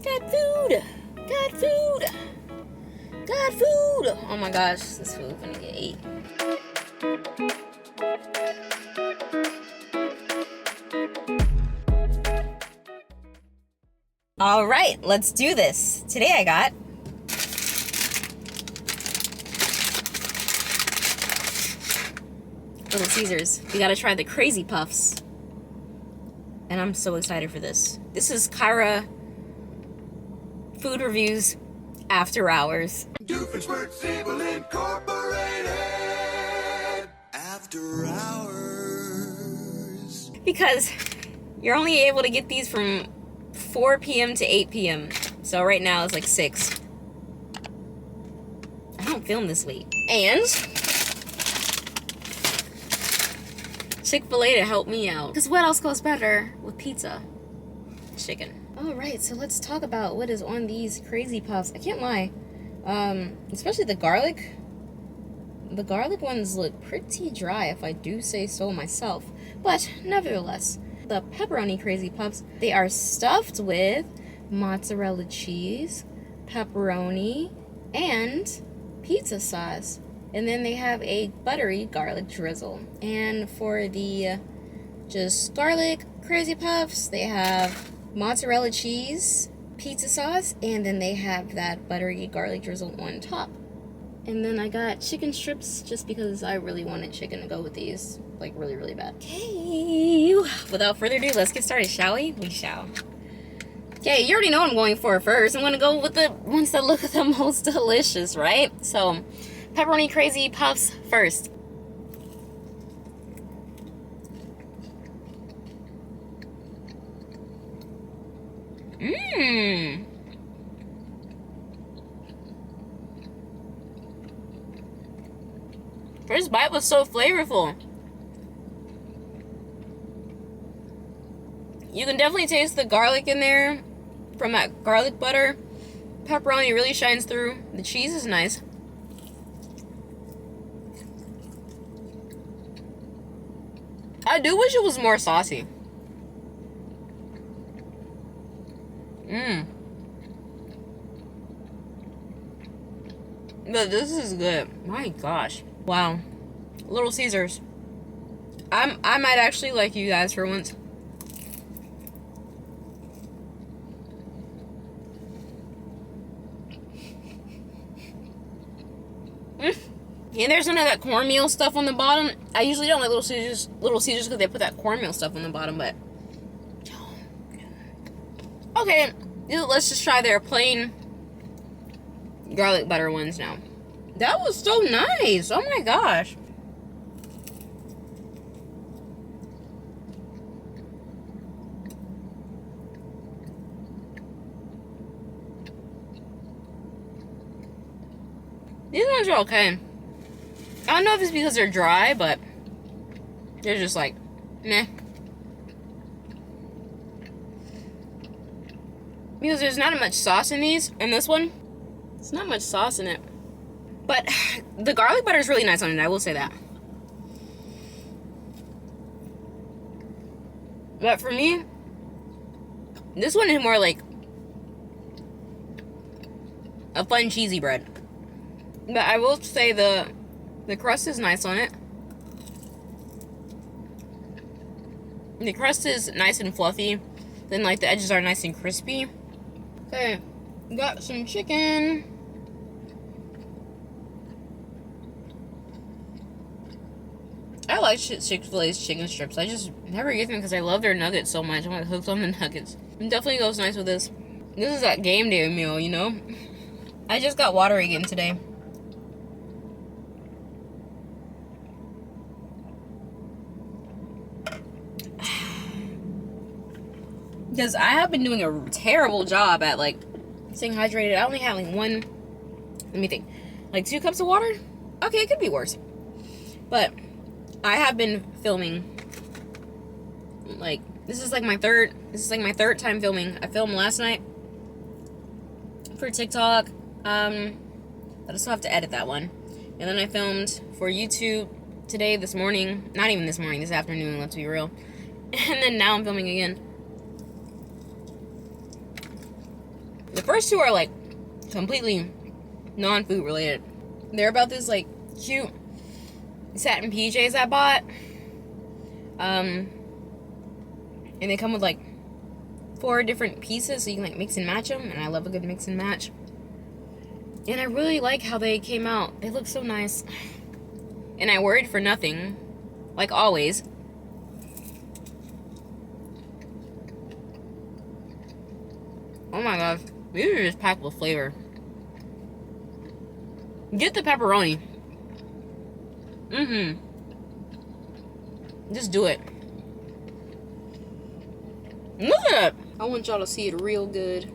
Got food. Got food. Got food. Oh my gosh, this food gonna get ate. All right, let's do this. Today I got Little Caesars. We gotta try the Crazy Puffs. And I'm so excited for this. This is Kyra Food Reviews After Hours. Doofenshmirtz Evil Incorporated. After Hours. Because you're only able to get these from 4 p.m. to 8 p.m. So right now it's like 6. I don't film this late. And Chick Fil A to help me out. Because what else goes better with pizza? Chicken. Alright, so let's talk about what is on these Crazy Puffs. I can't lie. Especially the garlic. The garlic ones look pretty dry, if I do say so myself. But nevertheless, the pepperoni Crazy Puffs, they are stuffed with mozzarella cheese, pepperoni, and pizza sauce. And then they have a buttery garlic drizzle. And for the just garlic Crazy Puffs, they have mozzarella cheese, pizza sauce, and then they have that buttery garlic drizzle on top. And then I got chicken strips just because I really wanted chicken to go with these, like really, really bad. Okay, without further ado, let's get started, shall we? We shall. Okay, you already know what I'm going for first. I'm gonna go with the ones that look the most delicious, right? So, pepperoni Crazy Puffs first. Mmm. First bite was so flavorful. You can definitely taste the garlic in there from that garlic butter. Pepperoni really shines through. The cheese is nice. I do wish it was more saucy. Mmm. But this is good. My gosh. Wow. Little Caesars. I might actually like you guys for once. And there's none of that cornmeal stuff on the bottom. I usually don't like Little Caesars because they put that cornmeal stuff on the bottom, but okay, let's just try their plain garlic butter ones now. That was so nice. Oh my gosh. These ones are okay. I don't know if it's because they're dry, but they're just like, meh. Because there's not much sauce in these, and this one, there's not much sauce in it. But the garlic butter is really nice on it, I will say that. But for me, this one is more like a fun cheesy bread. But I will say the crust is nice on it. The crust is nice and fluffy. Then like the edges are nice and crispy. Okay, got some chicken. I like Chick Fil A's chicken strips. I just never get them because I love their nuggets so much. I'm like hooked on the nuggets. It definitely goes nice with this. This is that game day meal, you know? I just got water again today. Because I have been doing a terrible job at like staying hydrated. I only have like one, let me think, like 2 cups of water. Okay, it could be worse. But I have been filming. Like this is like my third time filming. I filmed last night for TikTok. I still have to edit that one. And then I filmed for YouTube today, this morning. Not even this morning, this afternoon, let's be real. And then now I'm filming again. The first two are like completely non-food related. They're about this like cute satin PJs I bought. And they come with like 4 different pieces, so you can like mix and match them, and I love a good mix and match. And I really like how they came out. They look so nice. And I worried for nothing, like always. Oh my gosh, these are just packed with flavor. Get the pepperoni. Just do it. Look at that. I want y'all to see it real good.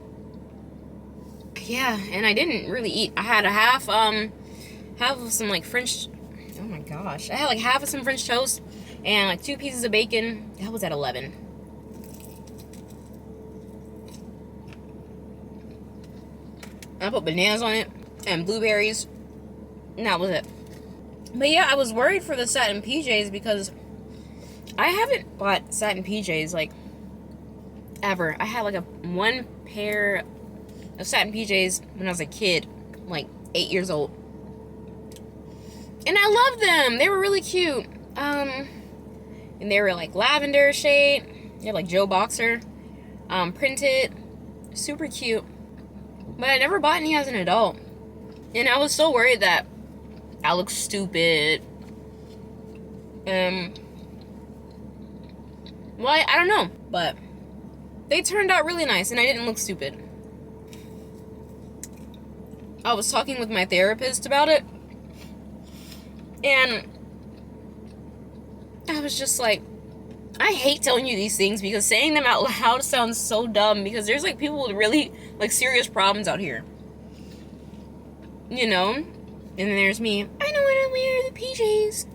Yeah, and I didn't really eat. I had a half of some like French. Oh my gosh, I had like half of some French toast and like 2 pieces of bacon. That was at 11. I put bananas on it and blueberries, and that was it. But yeah, I was worried for the satin PJs because I haven't bought satin PJs like ever. I had like one pair of satin PJs when I was a kid, like 8 years old, and I loved them. They were really cute. And they were like lavender shade. They had like Joe Boxer, printed, super cute. But I never bought any as an adult, and I was so worried that I look stupid. Well, I don't know, but they turned out really nice, and I didn't look stupid. I was talking with my therapist about it, and I was just like, I hate telling you these things because saying them out loud sounds so dumb, because there's like people with really like serious problems out here, you know? And then there's me, I don't want to wear the PJs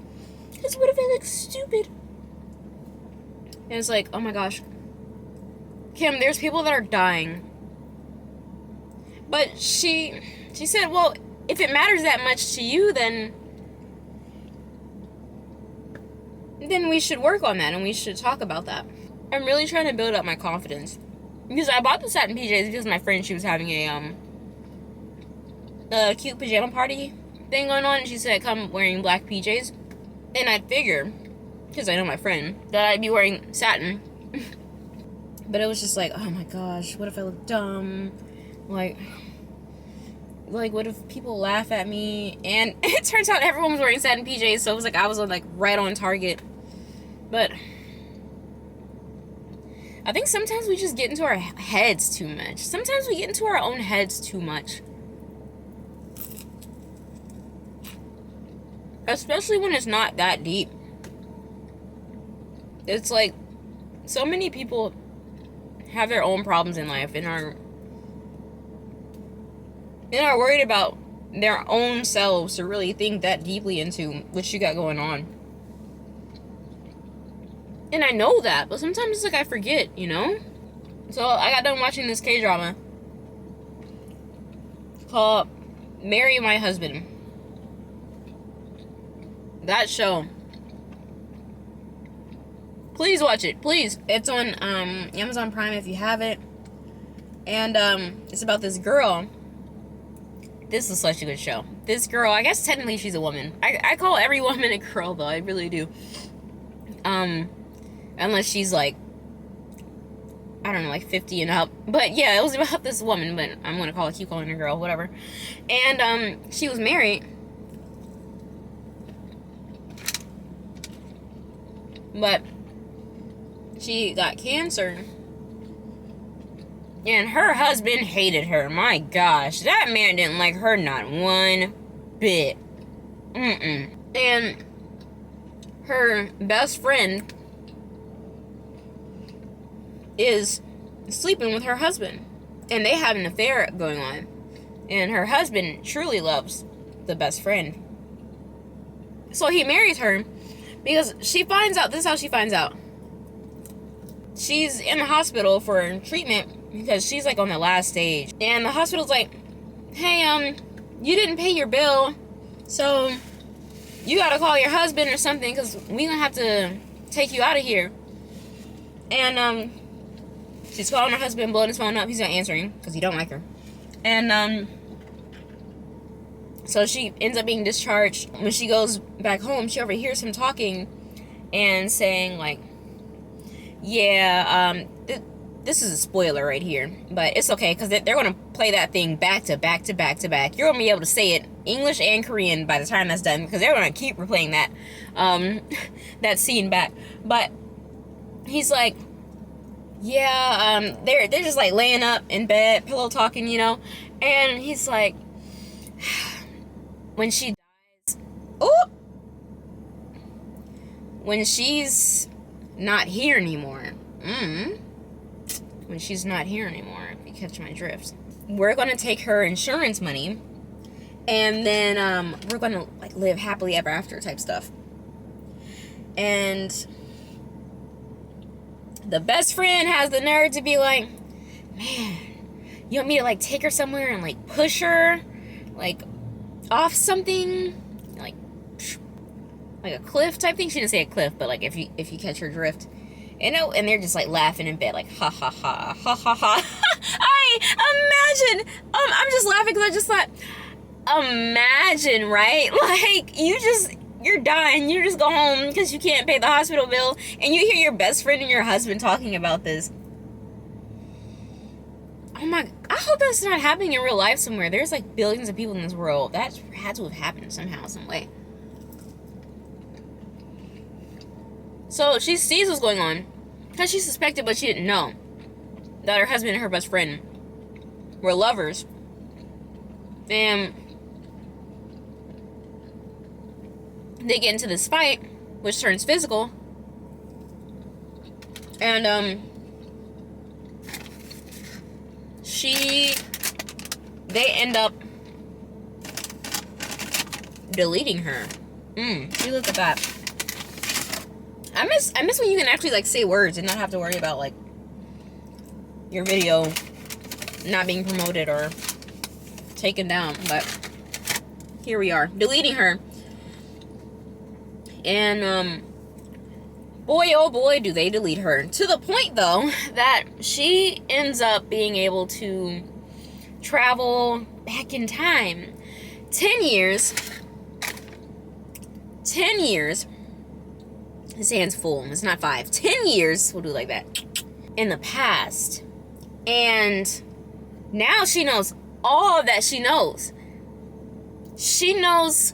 because what if I look stupid? And it's like, oh my gosh, Kim, there's people that are dying. But she said, well, if it matters that much to you, then we should work on that and we should talk about that. I'm really trying to build up my confidence, because I bought the satin PJs because my friend, she was having a cute pajama party thing going on, and she said come wearing black PJs, and I figured, because I know my friend, that I'd be wearing satin. But it was just like, oh my gosh, what if I look dumb? Like what if people laugh at me? And it turns out everyone was wearing satin PJs, so it was like I was like right on target. But I think sometimes we just get into our heads too much. Sometimes we get into our own heads too much. Especially when it's not that deep. It's like so many people have their own problems in life and are worried about their own selves to really think that deeply into what you got going on. And I know that, but sometimes it's like I forget, you know? So I got done watching this K-drama called Marry My Husband. That show. Please watch it, please. It's on Amazon Prime if you have it. And it's about this girl. This is such a good show. This girl, I guess technically she's a woman. I call every woman a girl, though. I really do. Unless she's like, I don't know, like 50 and up. But yeah, it was about this woman, but I'm gonna keep calling her girl, whatever. And she was married, but she got cancer, and her husband hated her. My gosh, that man didn't like her not one bit. And her best friend is sleeping with her husband, and they have an affair going on, and her husband truly loves the best friend, so he marries her because she finds out, this is how she finds out. She's in the hospital for treatment because she's like on the last stage, and the hospital's like, hey, you didn't pay your bill, so you gotta call your husband or something, because we gonna have to take you out of here. And She's calling her husband, blowing his phone up. He's not answering because he don't like her. And so she ends up being discharged. When she goes back home, she overhears him talking and saying like, yeah, this is a spoiler right here, but it's okay because they're going to play that thing back to back to back to back. You're going to be able to say it English and Korean by the time that's done because they're going to keep replaying that that scene back. But he's like, yeah, they're just like laying up in bed, pillow talking, you know, and he's like, when she dies, oh, when she's not here anymore, when she's not here anymore, if you catch my drift, we're gonna take her insurance money, and then we're gonna like live happily ever after type stuff. And the best friend has the nerve to be like, man, you want me to like take her somewhere and like push her like off something, like a cliff type thing. She didn't say a cliff, but like if you catch her drift. And they're just like laughing in bed, like ha ha ha ha ha ha. I imagine. I'm just laughing because I just thought, imagine, right? Like you're dying. You just go home because you can't pay the hospital bill, and you hear your best friend and your husband talking about this. Oh my! I hope that's not happening in real life somewhere. There's like billions of people in this world. That had to have happened somehow, some way. So she sees what's going on, because she suspected, but she didn't know that her husband and her best friend were lovers. And they get into this fight, which turns physical. And they end up deleting her. You look at that. I miss when you can actually like say words and not have to worry about like your video not being promoted or taken down. But here we are, deleting her. And boy oh boy do they delete her, to the point though that she ends up being able to travel back in time 10 years. His hand's full. It's not 5. 10 years. We'll do it like that. In the past. And now she knows all that she knows. She knows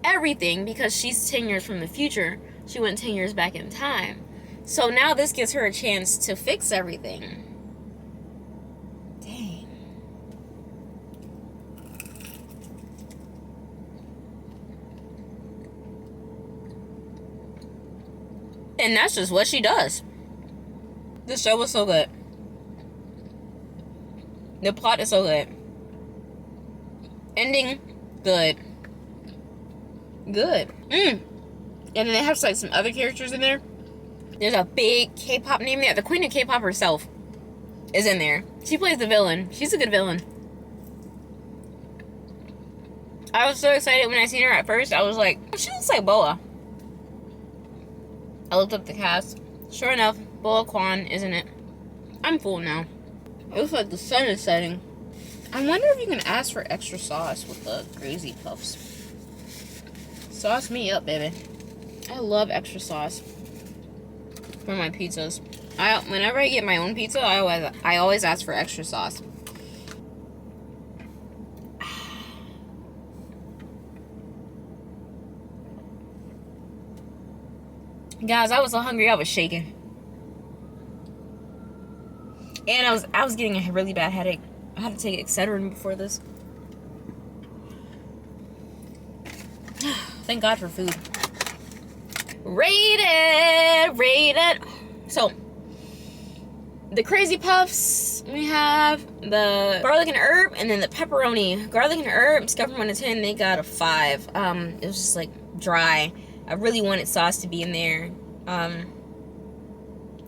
everything because she's 10 years from the future. She went 10 years back in time. So now this gives her a chance to fix everything. Dang. And that's just what she does. This show was so good. The plot is so good. Ending, good. Good. And then they have like some other characters in there. There's a big K-pop name there. The queen of K-pop herself is in there. She plays the villain. She's a good villain. I was so excited when I seen her at first. I was like, she looks like Boa. I looked up the cast. Sure enough, Boa Kwan, isn't it? I'm full now. It looks like the sun is setting. I wonder if you can ask for extra sauce with the Crazy Puffs. Sauce me up, baby. I love extra sauce for my pizzas. Whenever I get my own pizza, I always ask for extra sauce. Guys, I was so hungry I was shaking. And I was getting a really bad headache. I had to take Excedrin before this. Thank God for food. Rated. So, the Crazy Puffs, we have the garlic and herb, and then the pepperoni. Garlic and herb, scale from 1 to 10, they got a 5. It was just like dry. I really wanted sauce to be in there.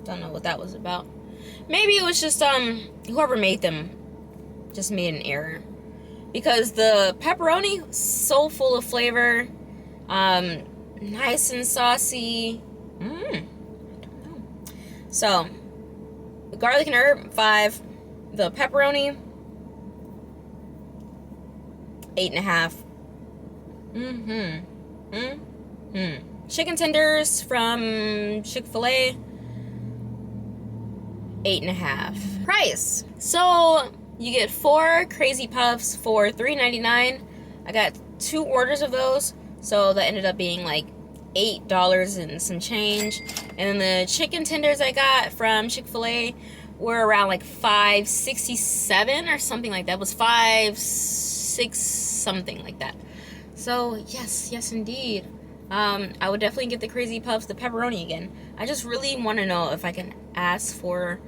Don't know what that was about. Maybe it was just whoever made them just made an error, because the pepperoni so full of flavor, nice and saucy. I don't know. So garlic and herb, 5. The pepperoni, 8.5. Chicken tenders from Chick Fil A, 8.5. Price. So you get 4 crazy puffs for $3.99. I got 2 orders of those, so that ended up being like $8 and some change. And then the chicken tenders I got from Chick Fil A were around like $5.67 or something like that. It was $5.6 something like that. So yes indeed. I would definitely get the crazy puffs, the pepperoni again. I just really want to know if I can ask for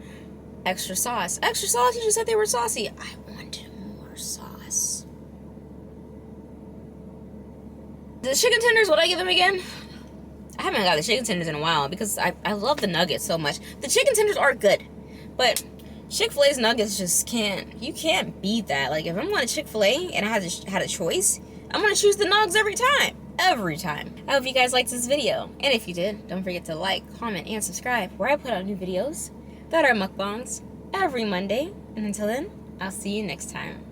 extra sauce. Extra sauce? You just said they were saucy. I wanted more sauce. The chicken tenders, would I give them again? I haven't got the chicken tenders in a while because I love the nuggets so much. The chicken tenders are good, but Chick-fil-A's nuggets just can't beat that. Like, if I'm going to Chick-fil-A and I had a choice, I'm going to choose the nugs every time. Every time. I hope you guys liked this video. And if you did, don't forget to like, comment, and subscribe, where I put out new videos that are mukbangs every Monday. And until then, I'll see you next time.